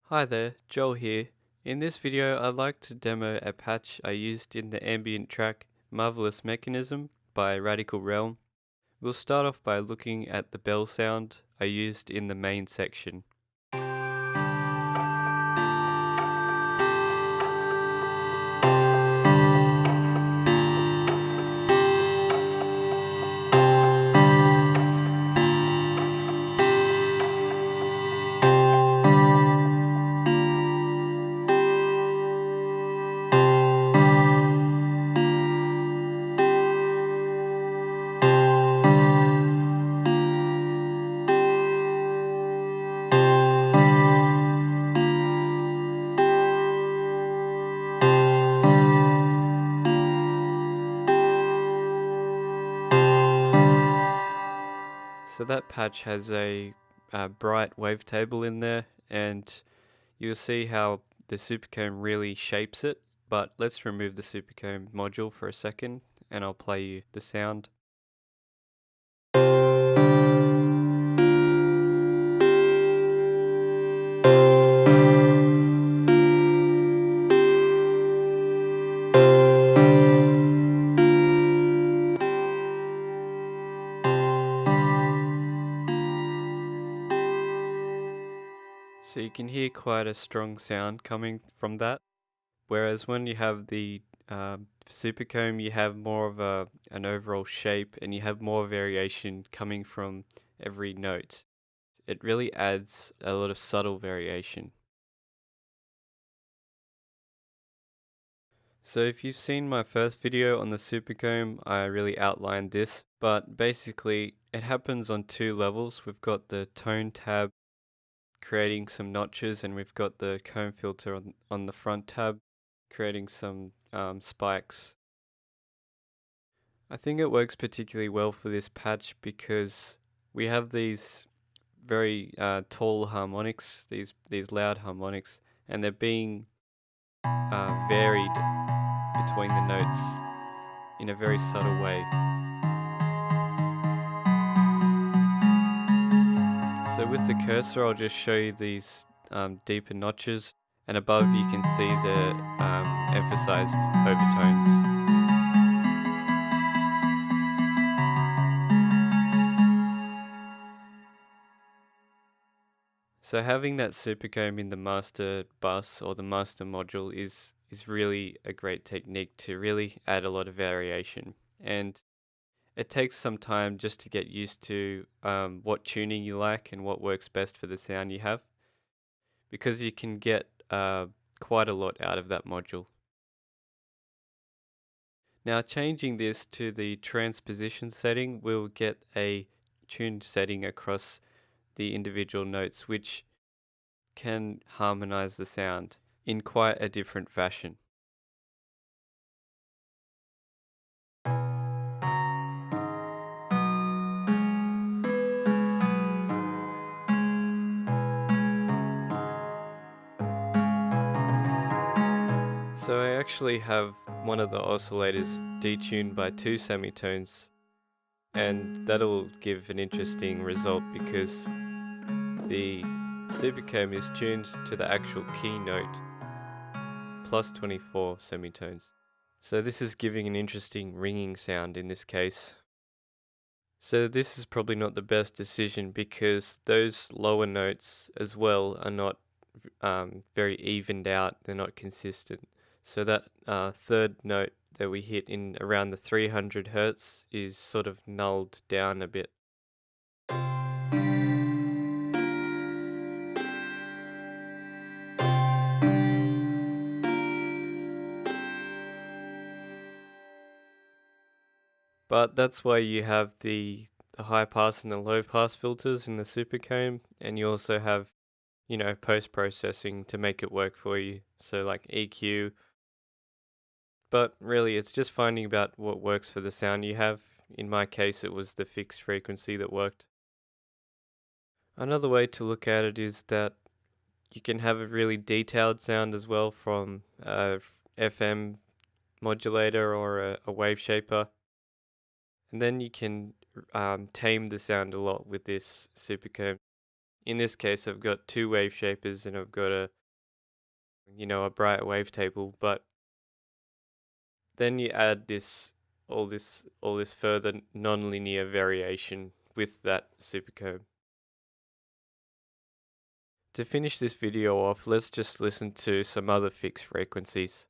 Hi there, Joel here. In this video, I'd like to demo a patch I used in the ambient track Marvellous Mechanism by Radical Realm. We'll start off by looking at the bell sound I used in the main section. So that patch has a bright wavetable in there, and you'll see how the Supercomb really shapes it. But let's remove the Supercomb module for a second, and I'll play you the sound. So you can hear quite a strong sound coming from that. Whereas when you have the Supercomb, you have more of an overall shape and you have more variation coming from every note. It really adds a lot of subtle variation. So if you've seen my first video on the Supercomb, I really outlined this, but basically it happens on two levels. We've got the tone tab creating some notches, and we've got the comb filter on the front tab creating some spikes. I think it works particularly well for this patch because we have these very tall harmonics, these loud harmonics, and they're being varied between the notes in a very subtle way. So with the cursor, I'll just show you these deeper notches, and above you can see the emphasized overtones. So having that Supercomb in the master bus or the master module is really a great technique to really add a lot of variation. And it takes some time just to get used to what tuning you like and what works best for the sound you have, because you can get quite a lot out of that module. Now changing this to the transposition setting, we'll get a tuned setting across the individual notes, which can harmonize the sound in quite a different fashion. So I actually have one of the oscillators detuned by 2 semitones, and that'll give an interesting result because the Supercomb is tuned to the actual key note plus 24 semitones. So this is giving an interesting ringing sound in this case. So this is probably not the best decision because those lower notes as well are not very evened out, they're not consistent. So that third note that we hit in around the 300 Hertz is sort of nulled down a bit. But that's why you have the high pass and the low pass filters in the Supercomb, and you also have, you know, post processing to make it work for you. So like EQ. But really, it's just finding about what works for the sound you have. In my case, it was the fixed frequency that worked. Another way to look at it is that you can have a really detailed sound as well from a FM modulator or a wave shaper. And then you can tame the sound a lot with this Supercomb. in this case I've got two wave shapers and I've got a bright wavetable, but then you add all this further nonlinear variation with that Supercomb. To finish this video off, let's just listen to some other fixed frequencies.